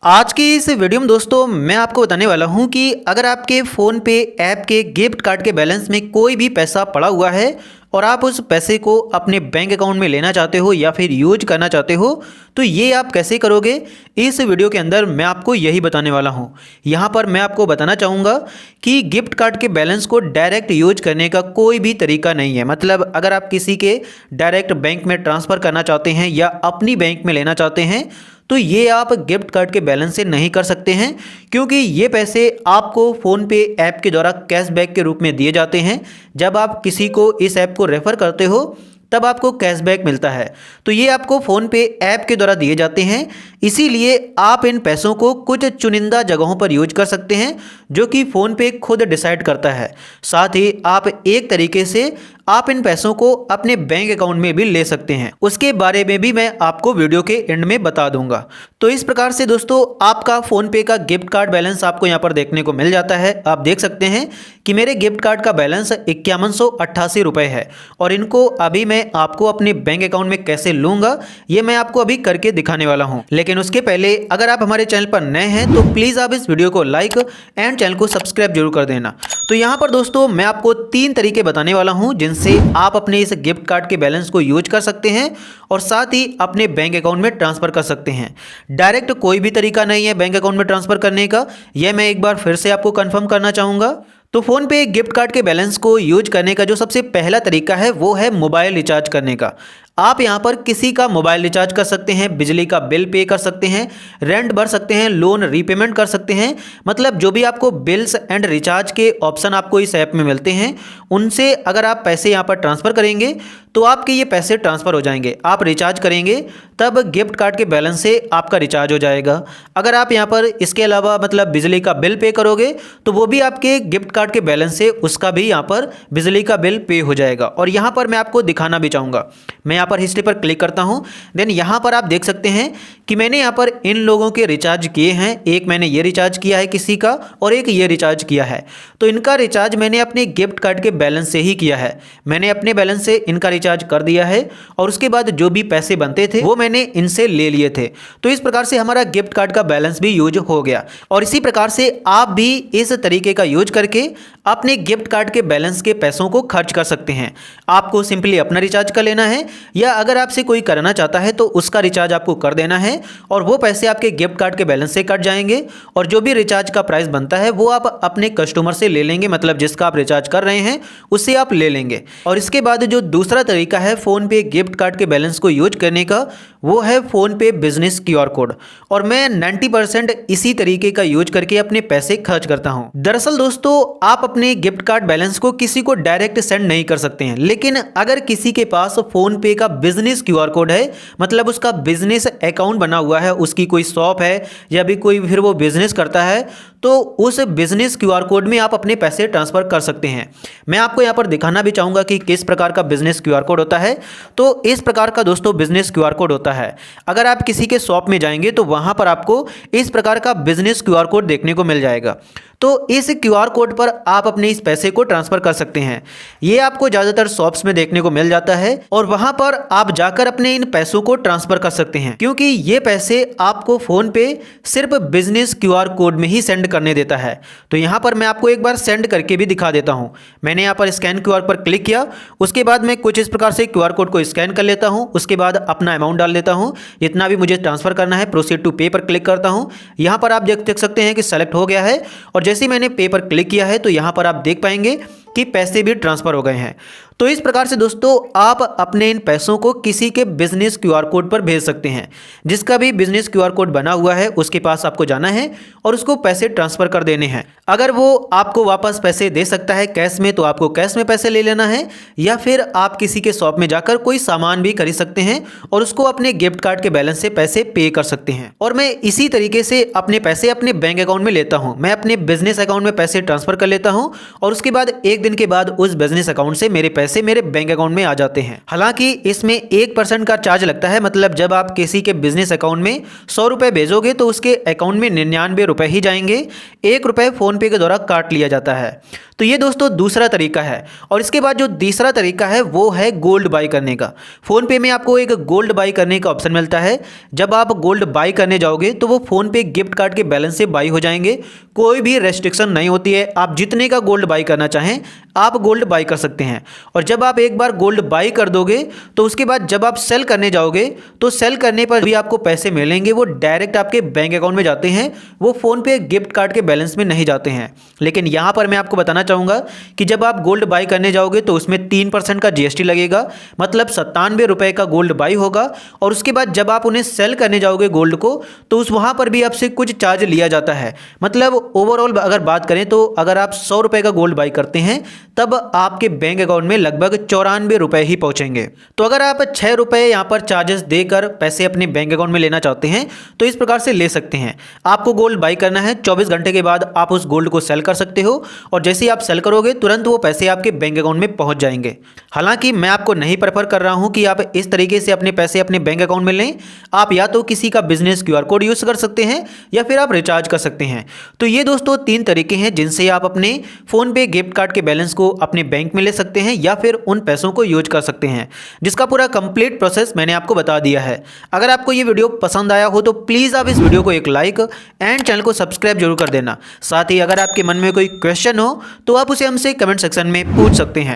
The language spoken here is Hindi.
आज की इस वीडियो में दोस्तों मैं आपको बताने वाला हूं कि अगर आपके फ़ोन पे ऐप के गिफ्ट कार्ड के बैलेंस में कोई भी पैसा पड़ा हुआ है और आप उस पैसे को अपने बैंक अकाउंट में लेना चाहते हो या फिर यूज करना चाहते हो तो ये आप कैसे करोगे। इस वीडियो के अंदर मैं आपको यही बताने वाला हूं। यहाँ पर मैं आपको बताना चाहूँगा कि गिफ्ट कार्ड के बैलेंस को डायरेक्ट यूज करने का कोई भी तरीका नहीं है। मतलब अगर आप किसी के डायरेक्ट बैंक में ट्रांसफ़र करना चाहते हैं या अपनी बैंक में लेना चाहते हैं तो ये आप गिफ्ट कार्ड के बैलेंस से नहीं कर सकते हैं, क्योंकि ये पैसे आपको फ़ोन पे ऐप के द्वारा कैशबैक के रूप में दिए जाते हैं। जब आप किसी को इस ऐप को रेफ़र करते हो तब आपको कैशबैक मिलता है, तो ये आपको फ़ोन पे ऐप के द्वारा दिए जाते हैं। इसीलिए आप इन पैसों को कुछ चुनिंदा जगहों पर यूज कर सकते हैं जो कि फ़ोन पे खुद डिसाइड करता है। साथ ही आप एक तरीके से आप इन पैसों को अपने बैंक अकाउंट में भी ले सकते हैं, उसके बारे में भी मैं आपको वीडियो के एंड में बता दूंगा। तो इस प्रकार से दोस्तों आपका फ़ोन पे का गिफ्ट कार्ड बैलेंस आपको यहाँ पर देखने को मिल जाता है। आप देख सकते हैं कि मेरे गिफ्ट कार्ड का बैलेंस 5188 रुपये है और इनको अभी मैं आपको अपने बैंक अकाउंट में कैसे लूँगा ये मैं आपको अभी करके दिखाने वाला हूँ। लेकिन उसके पहले अगर आप हमारे चैनल पर नए हैं तो प्लीज़ आप इस वीडियो को लाइक एंड चैनल को सब्सक्राइब जरूर कर देना। तो यहाँ पर दोस्तों मैं आपको 3 तरीके बताने वाला हूँ जिनसे आप अपने इस गिफ्ट कार्ड के बैलेंस को यूज कर सकते हैं और साथ ही अपने बैंक अकाउंट में ट्रांसफ़र कर सकते हैं। डायरेक्ट कोई भी तरीका नहीं है बैंक अकाउंट में ट्रांसफ़र करने का, यह मैं एक बार फिर से आपको कंफर्म करना चाहूँगा। तो फ़ोन पे गिफ्ट कार्ड के बैलेंस को यूज करने का जो सबसे पहला तरीका है वो है मोबाइल रिचार्ज करने का। आप यहाँ पर किसी का मोबाइल रिचार्ज कर सकते हैं, बिजली का बिल पे कर सकते हैं, रेंट भर सकते हैं, लोन रीपेमेंट कर सकते हैं। मतलब जो भी आपको बिल्स एंड रिचार्ज के ऑप्शन आपको इस ऐप में मिलते हैं उनसे अगर आप पैसे यहाँ पर ट्रांसफ़र करेंगे तो आपके ये पैसे ट्रांसफ़र हो जाएंगे। आप रिचार्ज करेंगे तब गिफ्ट कार्ड के बैलेंस से आपका रिचार्ज हो जाएगा। अगर आप यहाँ पर इसके अलावा मतलब बिजली का बिल पे करोगे तो वो भी आपके गिफ्ट कार्ड के बैलेंस से उसका भी यहाँ पर बिजली का बिल पे हो जाएगा। और यहाँ पर मैं आपको दिखाना भी चाहूँगा, मैं यहाँ पर हिस्ट्री पर क्लिक करता हूँ। देन यहाँ पर आप देख सकते हैं कि मैंने यहाँ पर इन लोगों के रिचार्ज किए हैं। एक मैंने ये रिचार्ज किया है किसी का और एक ये रिचार्ज किया है। तो इनका रिचार्ज मैंने अपने गिफ्ट कार्ड के बैलेंस से ही किया है। मैंने अपने बैलेंस से इनका रिचार्ज कर दिया है और उसके बाद जो भी पैसे बनते थे वो मैंने इनसे ले लिए थे। तो इस प्रकार से हमारा गिफ्ट कार्ड का बैलेंस भी यूज हो गया। और इसी प्रकार से आप भी इस तरीके का यूज करके अपने गिफ्ट कार्ड के बैलेंस के पैसों को खर्च कर सकते हैं। आपको सिंपली अपना रिचार्ज कर लेना है या अगर आपसे कोई करना चाहता है तो उसका रिचार्ज आपको कर देना है और वो पैसे आपके गिफ्ट कार्ड के बैलेंस से कट जाएंगे और जो भी रिचार्ज का प्राइस बनता है वो आप अपने कस्टमर से ले लेंगे। मतलब जिसका आप रिचार्ज कर रहे हैं उससे आप ले लेंगे। और इसके बाद जो दूसरा तरीका है फ़ोन पे गिफ्ट कार्ड के बैलेंस को यूज करने का वो है फ़ोन पे बिजनेस QR कोड। और मैं 90% इसी तरीके का यूज करके अपने पैसे खर्च करता हूं। दरअसल दोस्तों आप अपने गिफ्ट कार्ड बैलेंस को किसी को डायरेक्ट सेंड नहीं कर सकते हैं, लेकिन अगर किसी के पास फ़ोन पे का बिजनेस QR कोड है, मतलब उसका बिजनेस अकाउंट बना हुआ है, उसकी कोई शॉप है या भी कोई फिर वो बिजनेस करता है, तो उस बिजनेस QR कोड में आप अपने पैसे ट्रांसफ़र कर सकते हैं। मैं आपको यहाँ पर दिखाना भी चाहूँगा कि किस प्रकार का बिजनेस QR कोड होता है। तो इस प्रकार का दोस्तों बिजनेस QR कोड होता है। अगर आप किसी के शॉप में जाएंगे तो वहाँ पर आपको इस प्रकार का बिजनेस QR कोड देखने को मिल जाएगा। तो इस QR कोड पर आप अपने इस पैसे को ट्रांसफ़र कर सकते हैं। ये आपको ज़्यादातर शॉप्स में देखने को मिल जाता है और वहाँ पर आप जाकर अपने इन पैसों को ट्रांसफ़र कर सकते हैं, क्योंकि ये पैसे आपको फ़ोन पे सिर्फ बिजनेस QR कोड में ही सेंड करने देता है। तो यहाँ पर मैं आपको एक बार सेंड करके भी दिखा देता हूँ। मैंने यहाँ पर स्कैन QR पर क्लिक किया, उसके बाद मैं कुछ इस प्रकार से QR कोड को स्कैन कर लेता हूँ। उसके बाद अपना अमाउंट डाल देता हूँ, जितना भी मुझे ट्रांसफ़र करना है। प्रोसीड टू पे पर क्लिक करता हूँ। यहाँ पर आप देख सकते हैं कि सेलेक्ट हो गया है और जैसे मैंने पे पर क्लिक किया है तो यहाँ पर आप देख पाएंगे कि पैसे भी ट्रांसफ़र हो गए हैं। तो इस प्रकार से दोस्तों आप अपने इन पैसों को किसी के बिजनेस QR कोड पर भेज सकते हैं। जिसका भी बिजनेस QR कोड बना हुआ है उसके पास आपको जाना है और उसको पैसे ट्रांसफ़र कर देने हैं। अगर वो आपको वापस पैसे दे सकता है कैश में तो आपको कैश में पैसे ले लेना है, या फिर आप किसी के शॉप में जाकर कोई सामान भी खरीद सकते हैं और उसको अपने गिफ्ट कार्ड के बैलेंस से पैसे पे कर सकते हैं। और मैं इसी तरीके से अपने पैसे अपने बैंक अकाउंट में लेता हूँ। मैं अपने बिजनेस अकाउंट में पैसे ट्रांसफ़र कर लेता हूँ और उसके बाद एक दिन के बाद उस बिजनेस अकाउंट से मेरे पैसे मेरे बैंक अकाउंट में आ जाते हैं। हालांकि इसमें 1% का चार्ज लगता है, मतलब जब आप किसी के बिजनेस अकाउंट में 100 रुपये भेजोगे तो उसके अकाउंट में 99 रुपये ही जाएंगे, 1 रुपये फ़ोनपे के द्वारा काट लिया जाता है। तो ये दोस्तों दूसरा तरीका है। और इसके बाद जो तीसरा तरीका है वो है गोल्ड बाई करने का। फ़ोनपे में आपको एक गोल्ड बाई करने का ऑप्शन मिलता है। जब आप गोल्ड बाई करने जाओगे तो वो फ़ोनपे गिफ्ट कार्ड के बैलेंस से बाई हो जाएंगे, कोई भी रेस्ट्रिक्शन नहीं होती है। आप जितने का गोल्ड बाई करना चाहें आप गोल्ड बाई कर सकते हैं। और जब आप एक बार गोल्ड बाई कर दोगे तो उसके बाद जब आप सेल करने जाओगे तो सेल करने पर भी आपको पैसे मिलेंगे, वो डायरेक्ट आपके बैंक अकाउंट में जाते हैं, वो फ़ोनपे गिफ्ट कार्ड के बैलेंस में नहीं जाते हैं। लेकिन यहाँ पर मैं आपको बताना चाहूँगा कि जब आप गोल्ड बाई करने जाओगे तो उसमें 3% का जीएसटी लगेगा, मतलब 97 रुपये का गोल्ड बाई होगा। और उसके बाद जब आप उन्हें सेल करने जाओगे गोल्ड को तो उस वहाँ पर भी आपसे कुछ चार्ज लिया जाता है। मतलब ओवरऑल अगर बात करें तो अगर आप 100 रुपये का गोल्ड बाई करते हैं तब आपके बैंक अकाउंट में लगभग 94 रुपये ही पहुँचेंगे। तो अगर आप 6 रुपये यहाँ पर चार्जेस देकर पैसे अपने बैंक अकाउंट में लेना चाहते हैं तो इस प्रकार से ले सकते हैं। आपको गोल्ड बाई करना है, 24 घंटे के बाद आप उस गोल्ड को सेल कर सकते हो और जैसे ही आप सेल करोगे तुरंत वो पैसे आपके बैंक अकाउंट में पहुंच जाएंगे। हालांकि मैं आपको नहीं प्रेफर कर रहा हूं कि आप इस तरीके से अपने पैसे अपने बैंक अकाउंट में लें। आप या तो किसी का बिजनेस क्यूआर कोड यूज़ कर सकते हैं या फिर आप रिचार्ज कर सकते हैं। तो ये दोस्तों 3 तरीके हैं जिनसे आप अपने फ़ोनपे गिफ्ट कार्ड के बैलेंस को अपने बैंक में ले सकते हैं या फिर उन पैसों को यूज कर सकते हैं, जिसका पूरा कंप्लीट प्रोसेस मैंने आपको बता दिया है। अगर आपको ये वीडियो पसंद आया हो तो प्लीज़ आप इस वीडियो को एक लाइक एंड चैनल को सब्सक्राइब जरूर कर देना। साथ ही अगर आपके मन में कोई क्वेश्चन हो तो आप उसे हमसे कमेंट सेक्शन में पूछ सकते हैं।